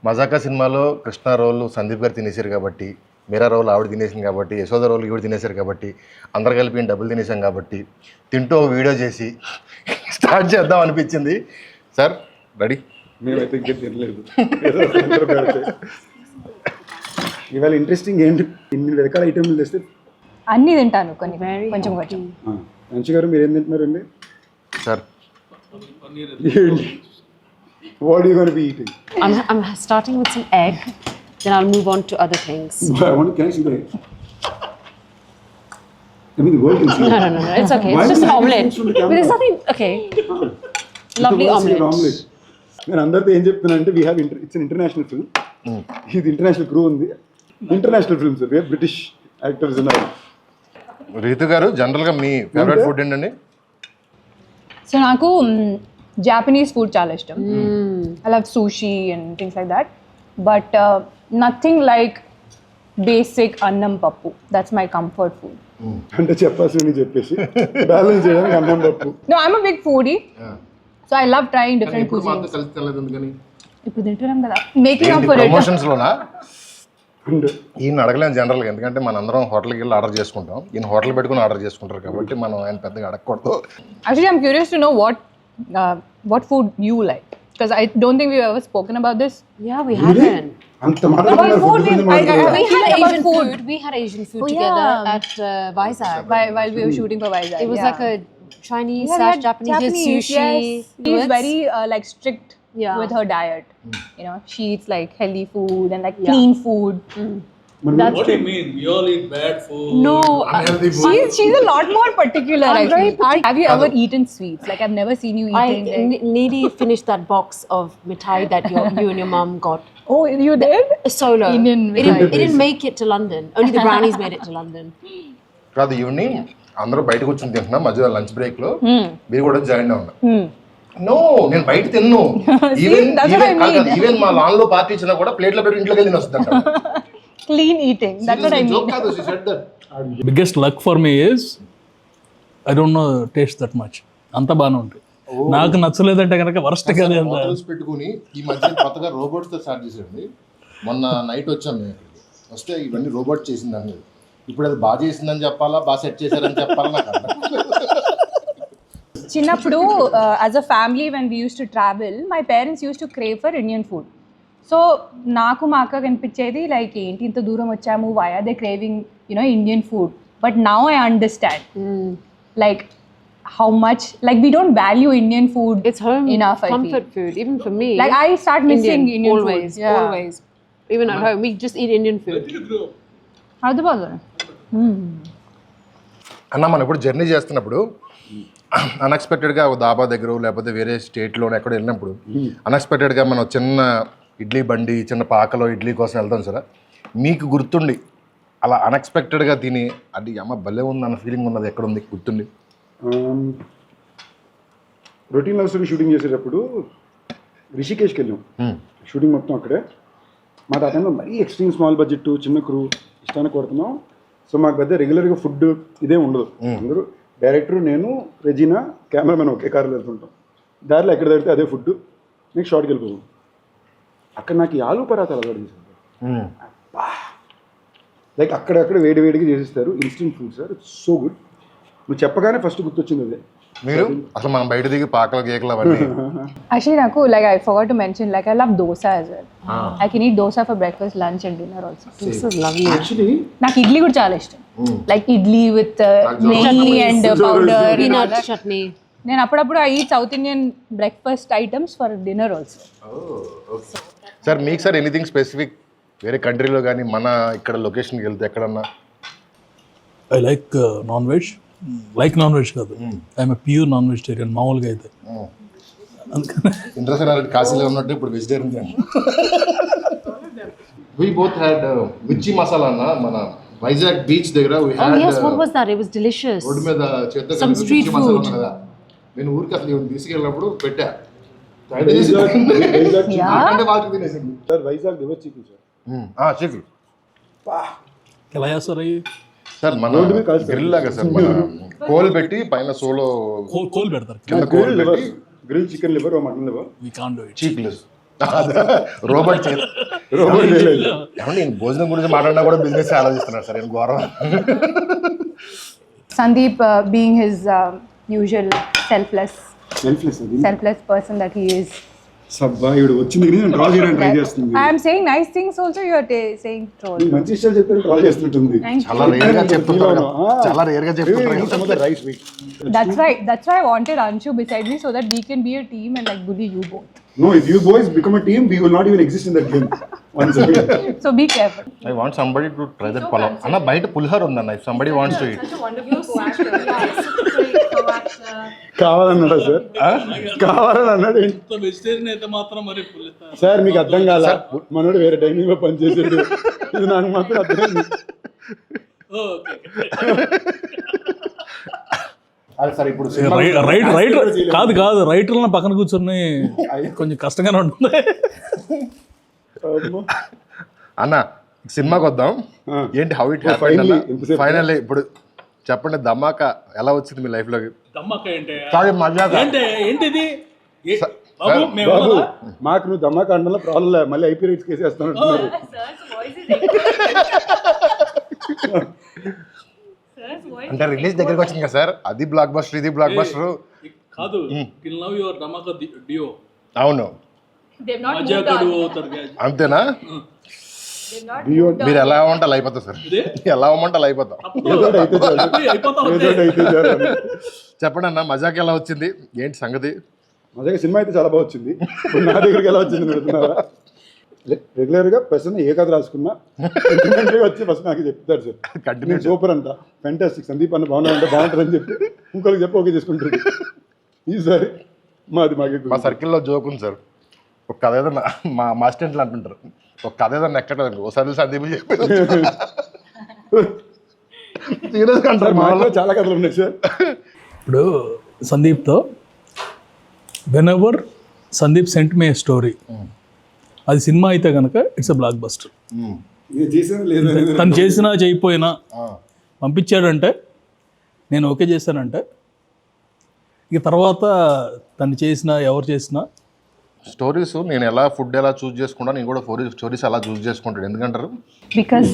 మజాకా సినిమాలో కృష్ణ రోల్ సందీప్ గారు తినేశారు కాబట్టి, మీరా రోల్ ఆవిడ తినేసింది కాబట్టి, యశోద రోల్ ఈవిడ తినేశారు కాబట్టి, అందరు కలిపి డబ్బులు తినేసాం కాబట్టి, తింటూ ఒక వీడియో చేసి స్టార్ట్ చేద్దాం అనిపించింది. Sir ready? మేమైతే ఇంకా తినలేదు. ఇవాళ ఇంట్రెస్టింగ్ ఏంటి, ఇన్ని రకాల ఐటమ్లు తెస్తే అన్నీ తింటాను, కొన్ని కొంచెం కొంచెం. మంచి గారు మీరు ఏం తింటున్నారండి? Sir What are you going to be eating? I'm starting with some egg, then I'll move on to other things. Can I see the egg? I mean, the world can see it. No, it's okay. Why It's just do an you omelette. use from the But there's nothing, okay. Lovely omelette. నేను అందరితో ఏం చెప్తున్నానంటే we have it's an international film. ఇది international crew ఉంది. International film sir, we are British actors ఉన్నారు. రీతు గారు, జనరల్గా మీ ఫేవరెట్ ఫుడ్ ఏంటండి? సో నాకు జాపనీస్ ఫుడ్ చాలా ఇష్టం. I love sushi and things like that, but nothing like basic అన్నం పప్పు. That's my comfort food. అంటే చెప్పాల్సింది చెప్పేసి బ్యాలెన్స్ చేయడానికి అన్నం పప్పు. No, I'm a big foodie. So I love trying different cuisines. ఇప్పుడు తింటున్నాం కదా, making up for it. Promotions లోనా ఈయన అడగలేము జనరల్గా, ఎందుకంటే మన అందరం హోటల్కి వెళ్ళి ఆర్డర్ చేసుకుంటాం. ఈయన హోటల్ పెట్టుకుని ఆర్డర్ చేసుకుంటారు కాబట్టి మనం ఆయన పెద్దగా అడగకూడదు. Actually, I'm curious to know what food you like, because I don't think we've ever spoken about this. Yeah, we haven't. అంత About food, we had Asian food. We had Asian food together at Vizag. While we were shooting for Vizag. It was like a Chinese Yeah, we had / Japanese sushi. Yes. She's very like strict Yeah. with her diet. You know, she eats like healthy food and like clean food. What do you mean? We all eat bad food. No, Unhealthy food. She's a lot more particular. I'm Actually. very Have you ever eaten sweets? Like I've never seen you eating. nearly finished that box of mithai that you and your mum got. Oh, you did? Solo. Indian It didn't make it to London. Only the brownies made it to London. కాదు, evening అందరూ బయట కూర్చొని తింటున్నాం, మధ్యలో lunch break లో మీరు కూడా join అవ్వండి. నో, నేను బయట తిన్ను. ఈవెన్ మా లాన్ లో పార్టీ ఇచ్చినా కూడా ప్లేట్లో పెట్టి ఇంట్లోకి వెళ్ళి వస్తుందంట. Clean eating. That's what I mean. Joke కాదు, she said that. Biggest luck for me is I don't know taste that much. అంత బాగానే ఉంటుంది. నాకు నచ్చలేదంటే కనుక వరస్ట్ కదా. హోటల్స్ పెట్టుకుని ఈ మధ్య కొత్తగా రోబోట్స్ తో స్టార్ట్ చేసేయండి. మొన్న నైట్ వచ్చాం మేము ఇక్కడికి, వస్తే ఇవన్నీ రోబోట్ చేసిందని. ఇప్పుడు అది బాగా చేసిందని చెప్పాలా, బాగా సెట్ చేశారని చెప్పాలా నాకు అర్థం. చిన్నప్పుడు as a family when we used to travel, my parents used to crave for Indian food. So నాకు మా అక్క కనిపించేది లైక్ ఏంటి ఇంత దూరం వచ్చాము, why are they craving, you know, Indian food? But now I understand like how much like we don't value Indian food. It's home enough, I comfort feel. food, even for me. Like I start missing Indian always, food. Yeah. always. Even at home, we just eat Indian food. అది బాగుంది. అన్న, మనం ఇప్పుడు journey చేస్తున్నప్పుడు అన్ఎక్స్పెక్టెడ్గా ఒక దాబా దగ్గర లేకపోతే వేరే స్టేట్లో ఎక్కడ వెళ్ళినప్పుడు అన్ఎక్స్పెక్టెడ్గా మనం చిన్న ఇడ్లీ బండి, చిన్న పాకలో ఇడ్లీ కోసం వెళ్తాం సార్. మీకు గుర్తుండి అలా అన్ఎక్స్పెక్టెడ్గా తిని అది అమ్మ భలే ఉంది అన్న ఫీలింగ్ ఉన్నది ఎక్కడ ఉంది గుర్తుండి? రొటీన్ లవ్ స్టోరీ షూటింగ్ చేసేటప్పుడు రిషికేష్కి వెళ్ళాం. షూటింగ్ మొత్తం అక్కడే. మాకు ఆ టైంలో మరీ ఎక్స్ట్రీమ్ స్మాల్ బడ్జెట్, చిన్న క్రూ, ఇష్టానికి కొడుతున్నాం. సో మాకు పెద్ద రెగ్యులర్గా ఫుడ్ ఇదే ఉండదు. అందరూ డైరెక్టర్, నేను, రెజీనా, కెమెరామెన్ ఒకే కార్లో వెళ్తుంటాం. దారిలో ఎక్కడ తగ్గితే అదే ఫుడ్. నెక్స్ట్ షార్ట్కి వెళ్ళిపోతాం. అక్కడ నాకు ఈ ఆలూ పరాతాలు అలవాటు చేశారు. లైక్ అక్కడక్కడ వేడి వేడిగా చేసిస్తారు. Instant food sir, it's so good. నువ్వు చెప్పగానే ఫస్ట్ గుర్తొచ్చింది అదే. మీరు అసలు మనం బయట దిగి పాకలు కేకలు అవన్నీ Actually, Naku, like I forgot to mention, like I love dosa as well. I can eat dosa for breakfast, lunch and dinner also. This is lovely. Actually నాకు ఇడ్లీ కూడా చాలా ఇష్టం. లైక్ ఇడ్లీ విత్ నెయ్యి అండ్ పౌడర్. Peanut chutney. నేను అప్పుడప్పుడు I eat south Indian breakfast items for dinner also. Sir మీకు sir anything specific వేరే కంట్రీలో కానీ మన ఇక్కడ లొకేషన్కి వెళ్తే ఎక్కడన్నా? I like non veg. Like non veg కాదు, ఐఎమ్ ప్యూర్ నాన్ వెజిటేరియన్ మామూలుగా అయితే. ఇంద్రసేనారెడ్డి కాశీలో ఉన్నట్టు ఇప్పుడు వెజిటేరియన్. వి బోత్ హ్యాడ్ మిర్చి మసాలా అన్న మన వైజాగ్ బీచ్ దగ్గర. Oh yes, what was that? It was delicious. Road మీద చేద్దాం Some street food. కదా, నేను ఊరికి అసలు ఇవన్నీ తీసుకెళ్ళినప్పుడు పెట్టా. వైజాగ్ వాళ్ళకి తినేసింది sir. Vizag river chicken sir. Chicken ఎలా చేస్తారు అవి? సార్ మన గ్రిల్ లాగా సార్, మన కోల్ పెట్టి పైన సోలో కోల్ పెడతారు. కింద కోల్ పెట్టి grill chicken liver, mutton liver. We can't do it. చీక్లెస్ రోబోట్ చేయలేదు. రోబోట్ చేయలేదు. ఏమంటే నేను భోజనం గురించి మాట్లాడినా కూడా బిజినెస్ ఆలోచిస్తున్నాను సార్ నేను ఘోరం. Sandeep, being his usual selfless person that he is. సబ్బా ఇవిడు వచ్చింది కానీ నేను డ్రా చేయడానికి ట్రై చేస్తుంది. I am saying nice things also, you are saying troll. మంచి విషయాలు చెప్తే డ్రా చేస్తుంటుంది. Thank you. చాలా రేర్ గా చెప్తుంటారు చాలా రేర్ గా చెప్తుంటారు. Rice week. That's why I wanted Anshu beside me so that we can be a team and like bully you both. No, if you boys become a team, we will not even exist in that game. Once again. So be careful. I want somebody to try that palav. అన్న బయట పులిహోర ఉందన్న if somebody wants to eat. కావాలన్నాడా సార్? కావాలని అన్నాడు. Vegetarian అయితే మాత్రం మరి సార్ మీకు అర్థం కాల, మనోడు వేరే డైనింగ్ లో పనిచేసాడు, ఇది నాకు మాత్రం అర్థమైంది. అది సార్ ఇప్పుడు కాదు రైటర్లను పక్కన కూర్చొని కొంచెం కష్టంగానే ఉంటుంది. అన్న సినిమాకి వద్దాం. ఏంటి హౌ ఇట్ హ్యాపెండ్? ఫైనల్లీ ఇప్పుడు చెప్పండి, ధమాకా ఎలా వచ్చింది మీ లైఫ్ లోకి? ఏంటిది బాబు మాకు నువ్వు దమ్మాక అండంలో ప్రాబ్లం లేదు, మళ్ళీ ఐపీ రైట్స్ కేసు వేస్తాను అంటున్నారు. అంటే రిలీజ్ దగ్గరికి వచ్చింది కదా సార్, అది బ్లాక్ బస్టర్ ఇది బ్లాక్ బస్టర్ కాదు. డియో అవును అంతేనా? మీరు ఎలా అవ్వమంటే అయిపోతా సార్, ఎలా అవ్వమంటే అయిపోతాం. చెప్పండి అన్న, మజాక్ ఎలా వచ్చింది, ఏంటి సంగతి? మజాక్ సినిమా అయితే చాలా బాగా వచ్చింది. ఇప్పుడు నా దగ్గరికి ఎలా వచ్చింది పెడుతున్నారా? రెగ్యులర్గా పర్సన్ ఏ కథ రాసుకున్నా వచ్చి ఫస్ట్ నాకు చెప్తారు సార్, కంటిన్యూ సూపర్ అంట, ఫ్యాంటాస్టిక్, సందీప్ అన్న బాగున్నారంటే బాగుంటుందని చెప్పి ఇంకొకరికి చెప్పి ఓకే చేసుకుంటారు. ఈసారి మా సర్కిల్లో జోక్ ఉంది సార్, ఒక కథ ఏదన్నా మా అసిస్టెంట్లు అంటుంటారు, ఒక కథ ఏదన్నా ఎక్కట్లేదు ఒకసారి సందీప్ చెప్పి సీరియస్గా అంటారు. మాలో చాలా కథలు ఉన్నాయి సార్. ఇప్పుడు సందీప్తో whenever Sandeep sent me story, అది సినిమా అయితే కనుక ఇట్స్ అ బ్లాక్ బస్టర్. తను చేసినా చేయకపోయినా పంపించాడంటే, నేను ఓకే చేశానంటే, ఇక తర్వాత తను చేసినా ఎవరు చేసినా స్టోరీస్ నేను ఎలా ఫుడ్ ఎలా చూస్ చేసుకుంటా, నేను కూడా స్టోరీస్ అలా చూస్ చేసుకుంటాను. ఎందుకంటారు? Because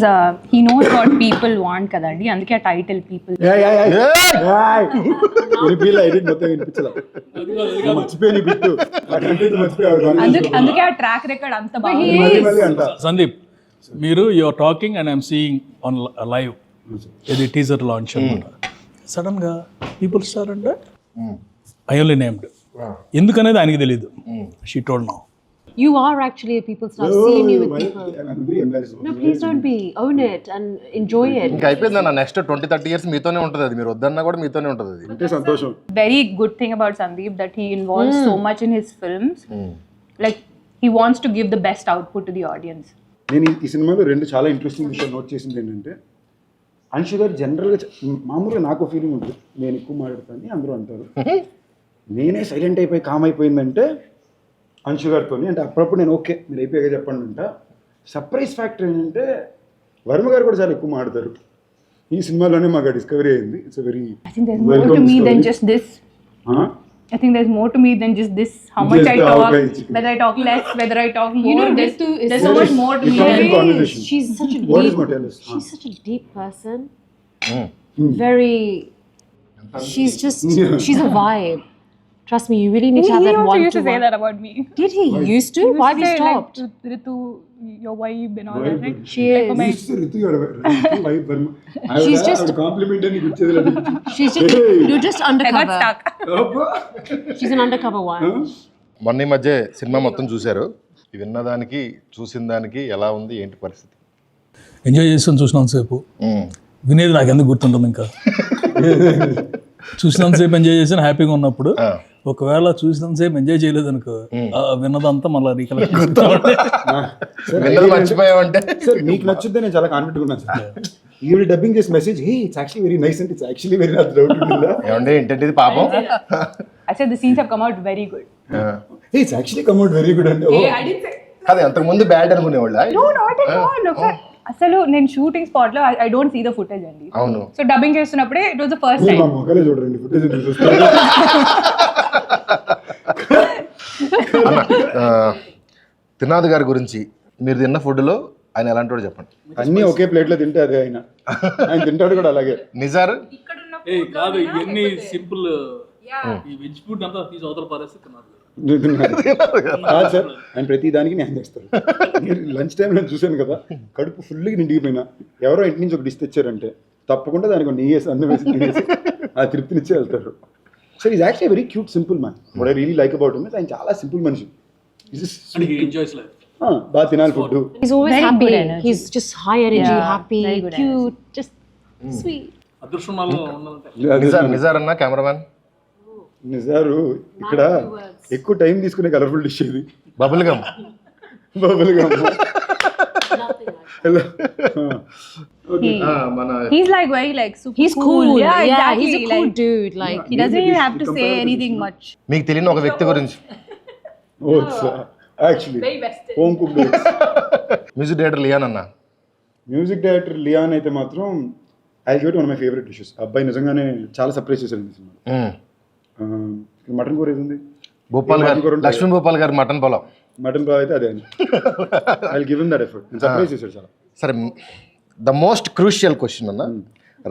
he knows what people want kadandi, అందుకే ఆ టైటిల్ పీపుల్. అందుకే ఆ ట్రాక్ రికార్డ్ అంత బాగుంది. సందీప్, మీరు you are talking and I'm seeing on live, ఇది టీజర్ లాంచ్ అనమాట. సడన్గా పీపుల్ స్టార్ అంటే ఐ ఓన్లీ నేమ్డ్, ఎందుకనేది ఆయనకి తెలియదు. She told now. You are actually a people star. Seeing you with people. No, please don't be. Own it and enjoy it. ఇంకా అయిపోయింది అన్న, నెక్స్ట్ 20-30 years మీతోనే ఉంటుంది అది, మీరు వద్దన్నా కూడా మీతోనే ఉంటుంది అది. అంటే సంతోషం. Very good thing about Sandeep that he involves so much in his films. Like he wants to give the best output to the audience. నేను ఈ సినిమాలో రెండు చాలా ఇంట్రెస్టింగ్ విషయాలు నోట్ చేసింది ఏంటంటే, అంశు గారు జనరల్గా మామూలుగా నాకు ఫీలింగ్ ఉంటుంది, నేను ఎక్కువ మాట్లాడతాను అందరూ అంటారు, నేనే సైలెంట్ అయిపోయి కామ్ అయిపోయిందంటే అంశు గారితో, అంటే అప్పుడప్పుడు నేను ఓకే మీరు అయిపోయాక చెప్పండి అంట. సర్ప్రైజ్ ఫ్యాక్టర్ ఏంటంటే వర్మ గారు కూడా చాలా ఎక్కువ మాట్లాడతారు. ఈ సినిమాలోనే మాకు డిస్కవరీ అయింది. It's very I think there's more to me than just this. I think there's more to me than just this. How much I talk, whether I talk less, whether I talk more. There's so much more to me. She's such a What is deep. Motelis? She's such a deep person. Very. She's a vibe. Trust me, you really need to have He that also one used to to say one. that about me. Did he? Used to? Why have you stopped? Like, Ritu, your wife and all that, right? She is. She's just- compliment అని ఇచ్చేది లేదు. You're just I got undercover. stuck. She's an undercover one. మొన్న ఈ మధ్య cinema మొత్తం చూశారు, విన్నదానికి చూసిన దానికి ఎలా ఉంది, ఏంటి పరిస్థితి? ఎంజాయ్ చేస్తాను చూసినంతసేపు, వినేది నాకు ఎందుకు గుర్తుంటుంది ఇంకా. చూసినంతసేపు ఎంజాయ్ చేసాను హ్యాపీగా ఉన్నప్పుడు. ఒకవేళ చూసినంతసేపు ఎంజాయ్ చేయలేదు అనుకో, విన్నదంతా మళ్ళీ రీకలెక్ట్ మర్చిపోయామంటే. సార్ మీకు నచ్చుద్దే నేను చాలా కాన్ఫిడెంట్ ఉన్నాను సార్. ఈవిడ డబ్బింగ్ చేసి message, hey it's actually very nice అంటే it's actually very nice doubt ఉంటుందా? ఏమంటే ఏంటంటే ఇది పాపం. I said the scenes have come out very good. Hey it's actually come out very good అంటే I didn't say. అదే అంతకుముందు బ్యాడ్ అనుకునేవాళ్ళ? No, not at all. Okay. అసలు నేను షూటింగ్ స్పాట్ లో I don't see the footage అండి. అవును. So dubbing చేస్తున్నప్పుడే it was the first time. మా మొక్కలే చూడండి ఫుటేజ్ చూస్తారు. త్రినాథ్ గారి గురించి మీరు తిన్న ఫుడ్లో ఆయన ఎలాంటి వాడు చెప్పండి. అన్నీ ఒకే ప్లేట్లో తింటే అదే ఆయన తింటాడు కూడా అలాగే. నిజార్ కాదు ఇవన్నీ సింపుల్ ఈ వెజ్ ఫుడ్ అంతా తీసి అవతల పారేస్తే తిన్నారు. కాదు సార్, ఆయన ప్రతి దానికి న్యాయం చేస్తారు. లంచ్ టైం నేను చూశాను కదా, కడుపు ఫుల్గా నిండిపోయినా ఎవరో ఇంటి నుంచి ఒక డిష్ తెచ్చారంటే తప్పకుండా దానికి నెయ్యి వేసి అన్నం వేసి తినేసి ఆ తృప్తినిచ్చే వెళ్తారు. So is actually very cute simple man. What I really like about him, ఆయన చాలా సింపుల్ మనిషి. Enjoys life. బాగా తినాలి food. He's always Very happy. good energy. He's just high energy, Yeah, happy, very good cute, just sweet. అదృష్టం వల్ల ఉండాలంటే నిజార్ అన్న cameraman. నిజారు ఇక్కడ ఎక్కువ టైం తీసుకునే కలర్ఫుల్ డిష్ ఇది. Bubble gum. Bubble gum. మన He's like very like super He's cool. Yeah, exactly. He's a cool like, dude. Like he doesn't even have to say anything much. మీకు తెలియని ఒక వ్యక్తి గురించి. Actually home cooked. Music director Leon అన్న. Music director Leon అయితే మాత్రం I give it one of my favourite dishes. అబ్బాయి నిజంగానే చాలా సర్ప్రైజ్ చేశారు ఈ సినిమా. మటన్ కూర ఏది ఉంది, భూపాల్ గారు, లక్ష్మీ భూపాల్ గారు మటన్ పొలం. మటన్ బాగా అయితే అదే. I give him that effort. Surprise చేశాడు చాలా. సరే, ద మోస్ట్ క్రూషియల్ క్వశ్చన్ అన్న,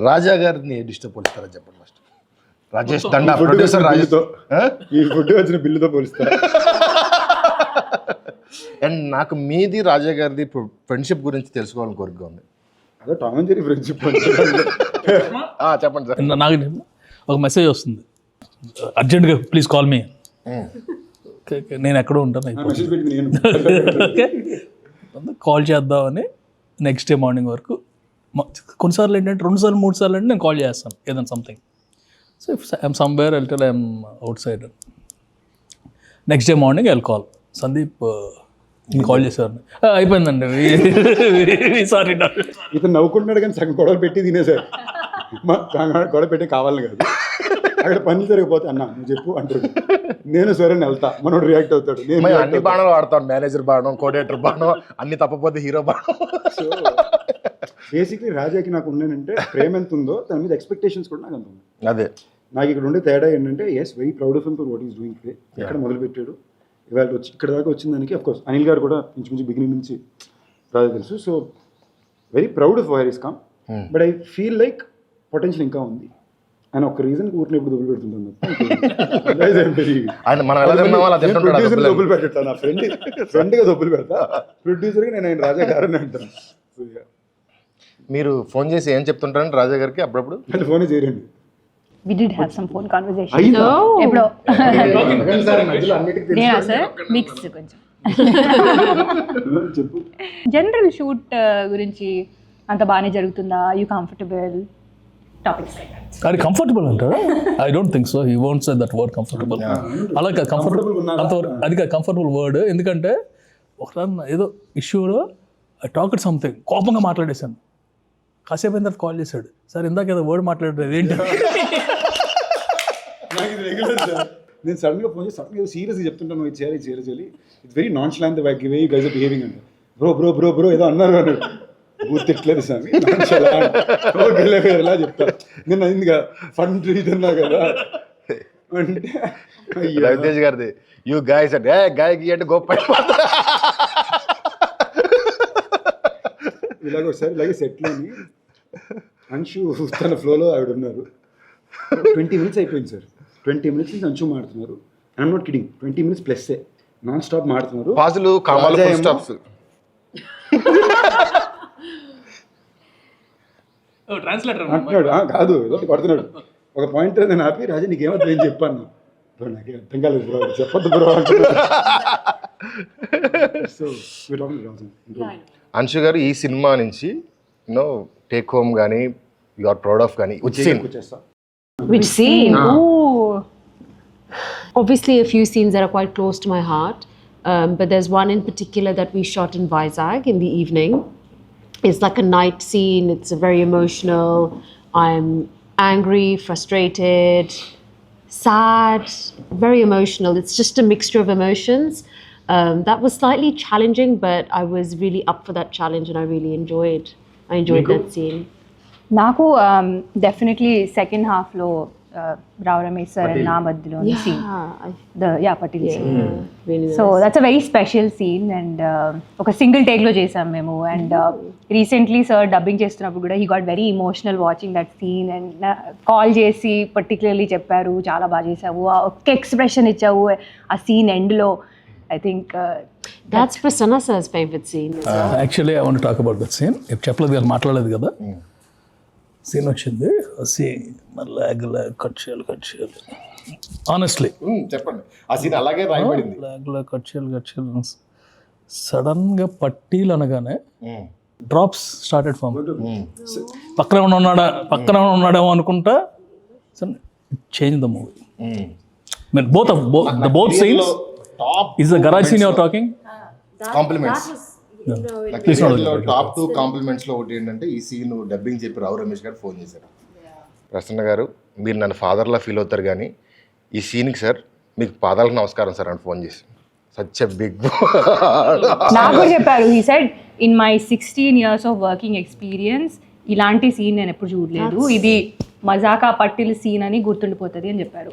రాజా గారిని ఏ డిస్టర్బ్ పోలిస్తారని చెప్పండి ఫస్ట్. రాజేష్ దండా ప్రొడ్యూసర్ రాజేష్. ఈ ఫుడ్ వచ్చిన బిల్లుతో పోలిస్తా. అండ్ నాకు మీది రాజా గారిది ఫ్రెండ్షిప్ గురించి తెలుసుకోవాలని కోరిక ఉంది. అదే టామ్ అండ్ జెర్రీ ఫ్రెండ్షిప్. చెప్పండి సార్. నాకు ఒక మెసేజ్ వస్తుంది, అర్జెంట్గా ప్లీజ్ కాల్ మీ. నేను ఎక్కడో ఉంటాను, మెసేజ్ పెట్టి నేను కాల్ చేద్దామని నెక్స్ట్ డే మార్నింగ్ వరకు. కొన్నిసార్లు ఏంటంటే 2 సార్లు 3 సార్లు అంటే నేను కాల్ చేస్తాను ఏదైనా something. So if I'm somewhere I'll tell I'm out side. Next day morning I'll call Sandeep call చేసేవాడిని. అయిపోయిందండి, సారీ. ఇతను నవ్వుకుంటున్నాడు కానీ సగం గొడవలు పెట్టి తినేసారు. గొడవ పెట్టి కావాలని కాదు, అక్కడ పని జరిగిపోతే అన్న నువ్వు చెప్పు అంటాడు. నేను సరే వెళ్తా, మనోడు రియాక్ట్ అవుతాడు. నేను అన్ని బాణాలు వాడతాను, మేనేజర్ బాణం, కోఆర్డినేటర్ బాణం, అన్ని తప్పపోతే హీరో బాణం. సో బేసిక్లీ రాజాకి నాకు ఉన్నానంటే ప్రేమ ఎంత ఉందో దాని మీద ఎక్స్పెక్టేషన్స్ కూడా నాకు అంత ఉంది. అదే నాకు ఇక్కడ ఉండే తేడా ఏంటంటే is very proud of him for what is doing today. ఎక్కడ మొదలుపెట్టాడు, ఇవాళ వచ్చి ఇక్కడ దాకా వచ్చిన దానికి అఫ్కోర్స్ అనిల్ గారు కూడా ఇంచుమించు బిగినింగ్ నుంచి రాజా తెలుసు. So very proud of wire is come. But I feel like potential ఇంకా ఉంది. ఆయన ఒక రీజన్ ఊరిని ఎప్పుడు దొబ్బులు పెడుతుంటాను. ఆయన మనం ఎలా తిన్నామో అలా తింటుంటాడు. దొబ్బులు పెట్టా, నా ఫ్రెండ్గా దొబ్బులు పెడతా, ప్రొడ్యూసర్గా నేను ఆయన రాజా గారని అంటాను. మీరు ఫోన్ చేసి ఏం చెప్తుంటారండి రాజా గారికి అప్పుడప్పుడు? అంటే ఫోనే చేయరండి. We did have some phone conversation. అయ్యిందా? ఎప్పుడో మధ్యలో అన్నిటికీ నేనా సార్ మిక్స్ కొంచెం. చెప్పు. జనరల్ షూట్ గురించి అంత బాగానే జరుగుతుందా? You comfortable? టాపిక్స్ అది కంఫర్టబుల్ అంటారా? I don't think so. He won't say that word comfortable. అలా కంఫర్టబుల్ అంతవరకు అది కంఫర్టబుల్ వర్డ్. ఎందుకంటే ఒకసారి ఏదో ఇష్యూలో ఐ టాక్ సంథింగ్ కోపంగా మాట్లాడేశాను. కాసేపు అయిన తర్వాత కాల్ చేశాడు, సార్ ఇందాక ఏదో వర్డ్ మాట్లాడలేదు ఏంటి. నాకు ఇది రెగ్యులర్ సార్. నేను సడన్గా ఫోన్ చేసి సడన్గా సీరియస్గా చెప్తుంటాను, ఇది చేయాలి చేయాలి. It's very nonchalant the way you guys are behaving అంటే బ్రో బ్రో బ్రో బ్రో ఏదో అన్నారు అన్నాడు. గుర్తిట్లేదు సార్ ఎలా చెప్తా. నేను అయిందిగా ఫండ్ ఇదన్నా కదా అంటే రవితేజ్ గారిది యూ గాయస్ అంటే గాయకి అంటే గొప్ప. ఇలాగ ఒకసారి ఇలాగే సెట్లోని అంశు తన ఫ్లోలో ఆవిడ ఉన్నారు. 20 minutes అయిపోయింది సార్. 20 minutes నుంచి అంశు మాడుతున్నారు. I'm not kidding, 20 minutes plus non stop మాడుతున్నారు. పాజులు కామాలు ఫుల్ స్టాప్స్. ట్రాన్స్లేటర్ అంటున్నాడు కాదు ఏదో కొడుతున్నాడు. ఒక పాయింట్ నేను ఆపి రాజా నీకేమర్థం ఏం చెప్పాను. బ్రో నాకే అర్థం కాలేదు బ్రో, చెప్పొద్దు బ్రో అంటున్నాడు. సో అంశు గారు ఈ సినిమా నుంచి యూనో టేక్ హోమ్ కానీ యు ఆర్ ప్రౌడ్ ఆఫ్ కానీ వచ్చేస్తా. Which scene? Ooh. Obviously, a few scenes that are quite close to my heart. But there's one in particular that we shot in Vizag in the evening. It's like a night scene. It's very emotional. I'm angry, frustrated, sad, very emotional. It's just a mixture of emotions. That was slightly challenging, but I was really up for that challenge and I really enjoyed that scene. నాకు definitely second హాఫ్లో Rao Ramesh sir and na మధ్యలోని scene. Patil scene. Really nice. So that's a very special scene and ఒక single take లో చేసాం మేము and recently sir dubbing చేస్తున్నప్పుడు కూడా he got very emotional watching that scene and call చేసి particularly చెప్పారు చాలా బాగా చేసావు ఒక్క ఎక్స్ప్రెషన్ ఇచ్చావు ఆ సీన్ ఎండ్ లో I think That's Prasanna sir's favorite scene. Actually I want talk about that scene ఇప్పుడు చెప్పలేదు కదా మాట్లాడలేదు కదా సీన్ వచ్చింది సీన్ లాగ్ కట్ చేయాలి ఆనెస్ట్లీ చెప్పండి ఆ సీన్ అలాగే రాయబడింది. లాగ్ కట్ చేయాలి సడన్గా పట్టీలు అనగానే డ్రాప్స్ స్టార్టెడ్ ఫామ్ పక్కన ఉన్నాడేమో అనుకుంటా change the movie mean both scenes is the garage seen your talking compliments top 2 compliments లో ఒకటి ఏంటంటే ఈ సీన్ డబ్బింగ్ చెప్పి రావు రమేష్ గారు ఫోన్ చేశారు. ప్రసన్న గారు మీరు నన్ను ఫాదర్లా ఫీల్ అవుతారు కానీ ఈ సీన్కి సార్ మీకు పాదాలకు నమస్కారం సార్ అని ఫోన్ చేసి సచ్ ఎ బిగ్ నాకు కూడా చెప్పారు he said in my 16 years of working experience ఇలాంటి సీన్ నేను ఎప్పుడు చూడలేదు ఇది మజాకా పట్టిల్ సీన్ అని గుర్తుండిపోతుంది అని చెప్పారు.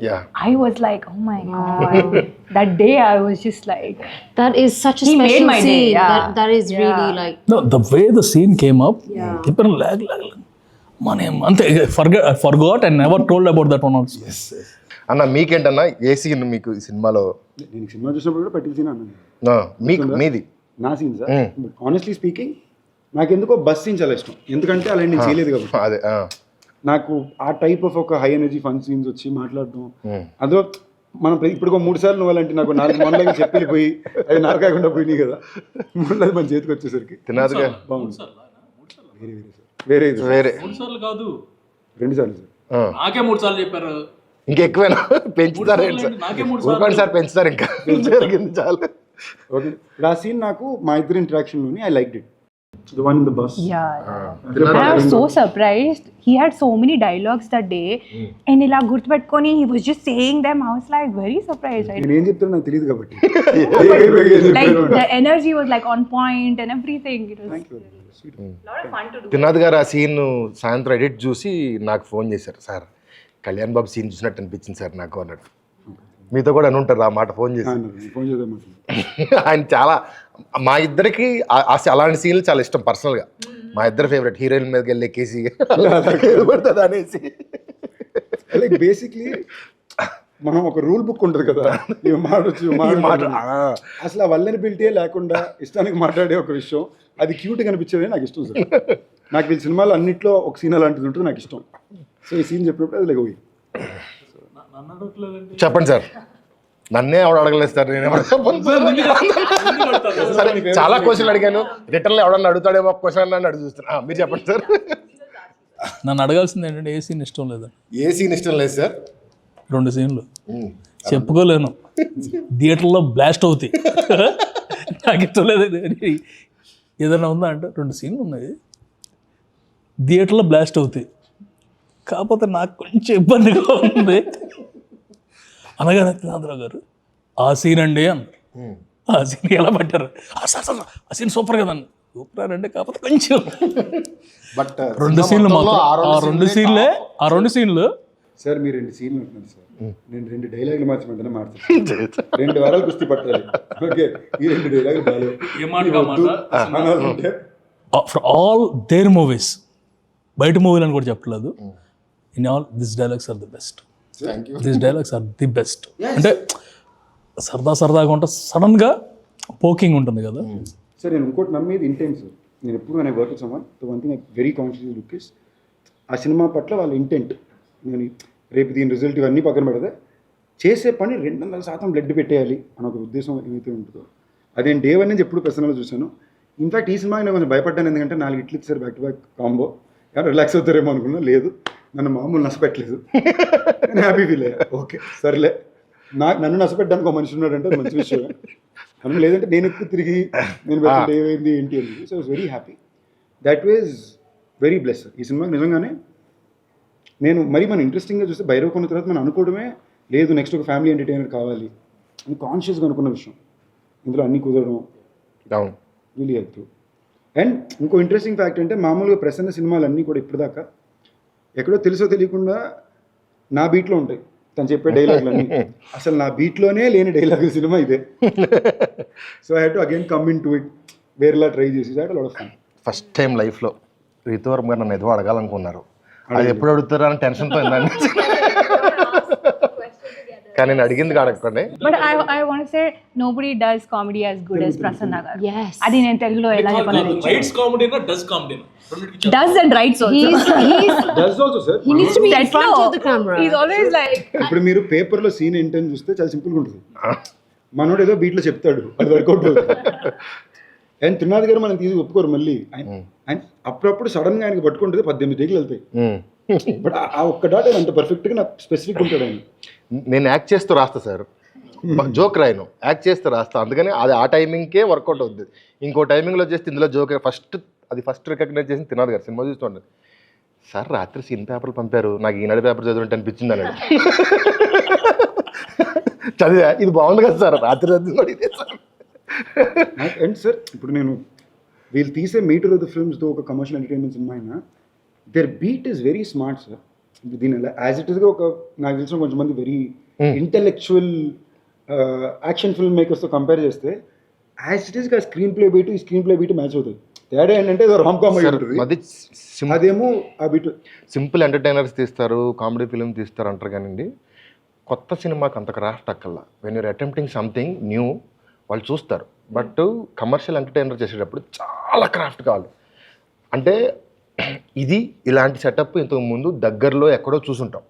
I was like oh my God that day I was just like That is such a He made special my day, scene. yeah. That is really like. No, the way the scene came up, people lag. Ante I forgot and never told about that one also. Yes. అన్న మీకేంటన్నా ఏ scene మీకు ఈ సినిమాలో నేను cinema చూసినప్పుడు కూడా పట్టిల్ scene అన్నాను. మీకు మీది నా సీన్ సార్ ఆనెస్ట్లీ స్పీకింగ్ నాకు ఎందుకో బస్ సీన్ చాలా ఇష్టం ఎందుకంటే అలా నేను చేయలేదు కాబట్టి అదే నాకు ఆ టైప్ ఆఫ్ ఒక హై ఎనర్జీ ఫన్ సీన్స్ వచ్చి మాట్లాడడం అందులో మనం ఇప్పుడు 3 సార్లు నువ్వు అలాంటి నాకు 4 మొన్నలాగా చెప్పి పోయి అది నారకాయకుండా పోయినాయి కదా మూడోది మన చేతికి వచ్చేసరికి తినాదుగా బాగుంది వేరే వేరే 3 సార్లు కాదు 2 సార్లు సార్ నాకే 3 సార్లు చెప్పారు ఇంకెక్కువైనా పెంచుతారు నాకే 3 ఊరుకోండి సార్ పెంచుతారు ఇంకా పెంచారు చాలు. ఓకే ఆ సీన్ నాకు మా ఇద్దరు ఇంటరాక్షన్లోని I like it the one in the bus and I was so surprised he had so many dialogues that day and ila gurtupetkoni he was just saying them I was like very surprised నేను ఏం చెప్తానో నాకు తెలియదు కాబట్టి like the energy was like on point and everything it was lot of fun to do. తినాద్ గారు ఆ scene సాయంత్రం edit చూసి నాకు ఫోన్ చేశారు సార్ కళ్యాణ్ బాబు సీన్ చూసినట్టు అనిపించింది సార్ నాకు అన్నట్టు మీతో కూడా అని ఉంటారు ఆ మాట ఫోన్ చేసి ఫోన్ చేద్దాం ఆయన చాలా మా ఇద్దరికి అలాంటి సీన్లు చాలా ఇష్టం పర్సనల్గా మా ఇద్దరు ఫేవరెట్ హీరోయిన్ మీదకి వెళ్ళి ఎక్కేసి పడుతుంది అనేసి లైక్ బేసిక్లీ మనం ఒక రూల్ బుక్ ఉంటుంది కదా మాట అసలు ఆ వల్లనిబిలిటీ లేకుండా ఇష్టానికి మాట్లాడే ఒక విషయం అది క్యూట్గా అనిపించేది నాకు ఇష్టం సార్ నాకు ఈ సినిమాలో అన్నింటిలో ఒక సీన్ అలాంటిది ఉంటుంది నాకు ఇష్టం సో ఈ సీన్ చెప్పినప్పుడు అది లైక్ చెప్పండి సార్ నన్నే ఎవడు అడగలేదు సార్ నేను ఎవరు చెప్పను సరే చాలా క్వశ్చన్లు అడిగాను రిటర్న్లో ఎవడన్నా అడుగుతాడేమో క్వశ్చన్ అని అడుగు చూస్తున్నా మీరు చెప్పండి సార్ నన్ను అడగాల్సింది ఏంటంటే ఏ సీన్ ఇష్టం లేదా ఏ సీన్ ఇష్టం లేదు సార్ 2 సీన్లు చెప్పుకోలేను థియేటర్లో బ్లాస్ట్ అవుతాయి నాకు ఇష్టం లేదు ఏదైనా ఉందా అంటే 2 సీన్లు ఉన్నాయి థియేటర్లో బ్లాస్ట్ అవుతాయి కాకపోతే నాకు కొంచెం ఇబ్బందిగా ఉంది అనగానే త్రినాథరావు గారు ఆ సీన్ అండి అన్నారు ఆ సీన్ ఎలా పట్టారు సార్ సార్ ఆ సీన్ సూపర్ కదండి సూపర్ అంటే కాకపోతే కొంచెం బట్ 2 సీన్లు మాత్రం ఆ 2 సీన్లు సార్ మీరు 2 సీన్లు ఉంటున్నారు సార్ నేను 2 డైలాగులు మార్చమంటే మాట్లాడతాను 2 వారాలు కుస్తీ పట్టాలి ఓకే ఈ 2 డైలాగులు బాగాలేదు ఫర్ ఆల్ దేర్ మూవీస్ బయట మూవీలు అని కూడా చెప్పలేదు in all this dialogues are the best this dialogues are the best అంటే సరదాగా ఉంటే సడన్గా పోకింగ్ ఉంటుంది కదా సార్ నేను ఇంకోటి నమ్మేది ఇంటెన్స్ నేను ఎప్పుడు నేను work someone one thing very conscious look is ఆ సినిమా పట్ల వాళ్ళ ఇంటెంట్ నేను రేపు దీని రిజల్ట్ ఇవన్నీ పక్కన పెడితే చేసే పని 200% బ్లడ్ పెట్టేయాలి అని ఒక ఉద్దేశం ఏమైతే ఉంటుందో అది నేను డే 1 నుంచి ఎప్పుడు పర్సనల్గా చూశాను ఇన్ఫాక్ట్ ఈ సినిమాకి నేను కొంచెం భయపడ్డాను ఎందుకంటే 4 ఇట్లు ఇచ్చారు బ్యాక్ టు బ్యాక్ కాంబో కానీ రిలాక్స్ అవుతారేమో అనుకున్నా లేదు నన్ను మామూలు నష్టపెట్టలేదు నేను హ్యాపీ ఫీల్ అయ్యా ఓకే సర్లే నన్ను నష్టపెట్టడానికి ఒక మనిషి ఉన్నాడంటే మంచి విషయం నన్ను లేదంటే నేను ఎక్కువ తిరిగి నేను పెట్టండి ఏమైంది ఏంటి అని so it's very happy that was very bless ఈ సినిమాకి నిజంగానే నేను మరి మనం ఇంట్రెస్టింగ్గా చూస్తే భైరవ కొన్న తర్వాత మనం అనుకోవడమే లేదు నెక్స్ట్ ఒక ఫ్యామిలీ ఎంటర్టైనర్ కావాలి అని కాన్షియస్గా అనుకున్న విషయం ఇందులో అన్నీ కుదరడం రియలీ హెల్ప్ అండ్ ఇంకో ఇంట్రెస్టింగ్ ఫ్యాక్ట్ అంటే మామూలుగా ప్రసన్న సినిమాలు అన్నీ కూడా ఇప్పటిదాకా ఎక్కడో తెలుసో తెలియకుండా నా బీట్లో ఉంటాయి తను చెప్పే డైలాగులన్నీ. అసలు నా బీట్లోనే లేని డైలాగ్ సినిమా ఇదే. So I have to again come in to it, వేరేలా ట్రై చేసి that lot of fun. First time లైఫ్లో రీతువర్మ గారు నన్ను ఏదో అడగాలనుకున్నారు, అది ఎప్పుడు అడుగుతారా అని టెన్షన్తో ఉందండి. కానీ నేను అడిగింది అడగకండి. But I want to say nobody does comedy as good as Prasanna garu. Yes. అది నేను తెలుగులో ఎలా చెప్పాలి? రైట్స్ కామెడీ నా does comedy Does and writes also. He's does also sir. he needs to be in front of the camera. He's always like ఇప్పుడు మీరు పేపర్లో scene ఏంటని చూస్తే చాలా సింపుల్గా ఉంటుంది. మనోడు ఏదో బీట్లో చెప్తాడు, అది వర్కౌట్ అవుతుంది. అండ్ త్రినాథ్ గారు మనం తీసి ఒప్పుకోరు మళ్ళీ. ఆయన అప్పుడప్పుడు సడన్గా ఆయనకి పట్టుకుంటుంది 18 టేకులు వెళ్తాయి. బట్ ఆ ఒక్క డాట్ ఆయన అంత పర్ఫెక్ట్గా నాకు స్పెసిఫిక్ ఉంటాడు ఆయన. నేను యాక్ట్ చేస్తూ రాస్తా సార్, జోక్ రాయను, యాక్ట్ చేస్తూ రాస్తా. అందుకని అది ఆ టైమింగ్కే వర్కౌట్ అవుతుంది. ఇంకో టైమింగ్లో చేస్తే ఇందులో జోక్ ఫస్ట్ రికగ్నైజ్ చేసి తినాలి గారు సినిమా చూస్తుండదు. సార్ రాత్రి సీన్ పేపర్లు పంపారు, నాకు ఈనాడు పేపర్ చదువుంటే అనిపించింది అన్నాడు. చదివా, ఇది బాగుంది కదా సార్, రాత్రి ఇదే సార్. అండ్ సార్ ఇప్పుడు నేను వీళ్ళు తీసే మీటర్ ఆఫ్ ద ఫిల్మ్స్తో ఒక కమర్షియల్ ఎంటర్టైన్మెంట్ సినిమా అయినా there beat is very smart sir. దీని యాజ్ ఇట్ ఈస్గా ఒక నాకు తెలిసిన కొంతమంది వెరీ ఇంటెలెక్చువల్ యాక్షన్ ఫిల్మ్ మేకర్స్తో కంపేర్ చేస్తే యాజ్ ఇట్ ఈస్గా స్క్రీన్ ప్లే బీట్ ఈ స్క్రీన్ ప్లే బీట్ మ్యాచ్ అవుతుంది. తేడా ఏంటంటే రామ్ కామెడీ ఉంటుంది, అదేమో ఆ బీట్ సింపుల్ ఎంటర్టైనర్స్ తీస్తారు, కామెడీ ఫిల్మ్ తీస్తారు అంటారు కానివ్వండి. కొత్త సినిమాకి అంత క్రాఫ్ట్ అక్కల్లా. When you're attempting something new వాళ్ళు చూస్తారు. బట్ కమర్షియల్ ఎంటర్టైనర్ చేసేటప్పుడు చాలా క్రాఫ్ట్ కావాలి. అంటే ఇది ఇలాంటి సెటప్ ఇంతకు ముందు దగ్గరలో ఎక్కడో చూసుంటాం.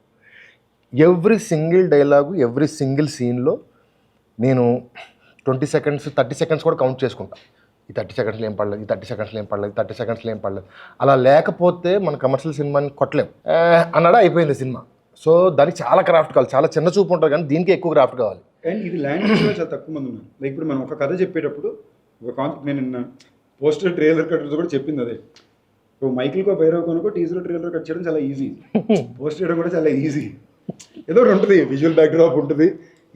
Every single dialogue, every single సీన్లో నేను 20 seconds 30 seconds కూడా కౌంట్ చేసుకుంటా. ఈ 30 secondsలో ఏం పడలేదు, ఈ 30 secondsలో ఏం పడలేదు, 30 secondsలో ఏం పడలేదు. అలా లేకపోతే మన కమర్షియల్ సినిమాని కొట్టలేం అన్నాడా అయిపోయింది సినిమా. సో దానికి చాలా క్రాఫ్ట్ కావాలి, చాలా చిన్న చూపు ఉంటుంది కానీ దీనికి ఎక్కువ క్రాఫ్ట్ కావాలి. అండ్ ఇది లాంగ్వేజ్లో చాలా తక్కువ మంది ఉన్నారు. లైక్ ఇప్పుడు మనం ఒక కథ చెప్పేటప్పుడు ఒక కాన్సెప్ట్, నేను నిన్న పోస్టర్ ట్రైలర్ కట్ కూడా చెప్పింది అదే. మైకిల్కో భైరవకోనకో టీజర్ ట్రైలర్ కట్ చేయడం చాలా ఈజీ, పోస్ట్ చేయడం కూడా చాలా ఈజీ. ఏదో ఒకటి ఉంటుంది, విజువల్ బ్యాక్డ్రాప్ ఉంటుంది.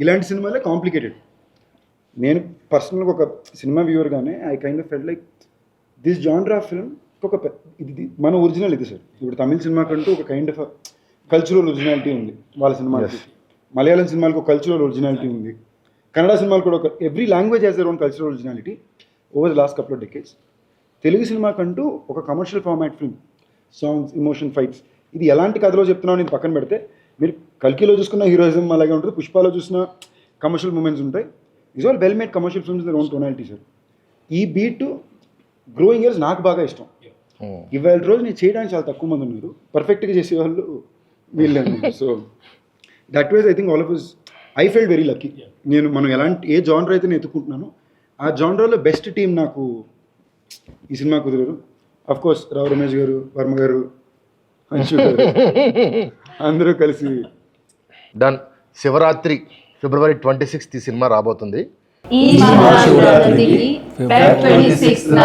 ఇలాంటి సినిమాలే కాంప్లికేటెడ్. నేను పర్సనల్గా ఒక సినిమా వ్యూవర్గానే I kind of felt like this genre film ఒక ఇది మన ఒరిజినల్ ఇది సార్. ఇప్పుడు తమిళ సినిమా కంటూ ఒక కైండ్ ఆఫ్ కల్చరల్ ఒరిజినాలిటీ ఉంది వాళ్ళ సినిమాలకి. మలయాళం సినిమాలకు ఒక కల్చరల్ ఒరిజినాలిటీ ఉంది. కన్నడ సినిమాలు కూడా ఒక every language has their own cultural originality over the last couple of decades. Telugu cinema కంటూ ఒక commercial format film, songs, emotion, fights. ఇది ఎలాంటి కథలో చెప్తున్నావు నేను పక్కన పెడితే, మీరు కల్కిలో చూసుకున్న హీరోయిజం అలాగే ఉంటుంది, పుష్పాలో చూసిన కమర్షియల్ మూమెంట్స్ ఉంటాయి. Is all well made commercial films their own tonality sir. ఈ బీట్ గ్రోయింగ్ ఇయర్స్ నాకు బాగా ఇష్టం. ఇవాళ రోజు నేను చేయడానికి చాలా తక్కువ మంది ఉన్నారు, పర్ఫెక్ట్గా చేసేవాళ్ళు వీళ్ళని. So that wise I think all of us I felt very lucky. మనం ఏ జానర్ అయితే నేను ఎత్తుకుంటున్నానో ఆ జానర్లో బెస్ట్ టీం నాకు ఈ cinema కుదిరారు. Of course Rao Ramesh గారు, వర్మ గారు, అంశు గారు అందరూ కలిసి డన్. శివరాత్రి February 26th ఈ సినిమా రాబోతుంది. ఈ మహాశివరాత్రికి Feb 26న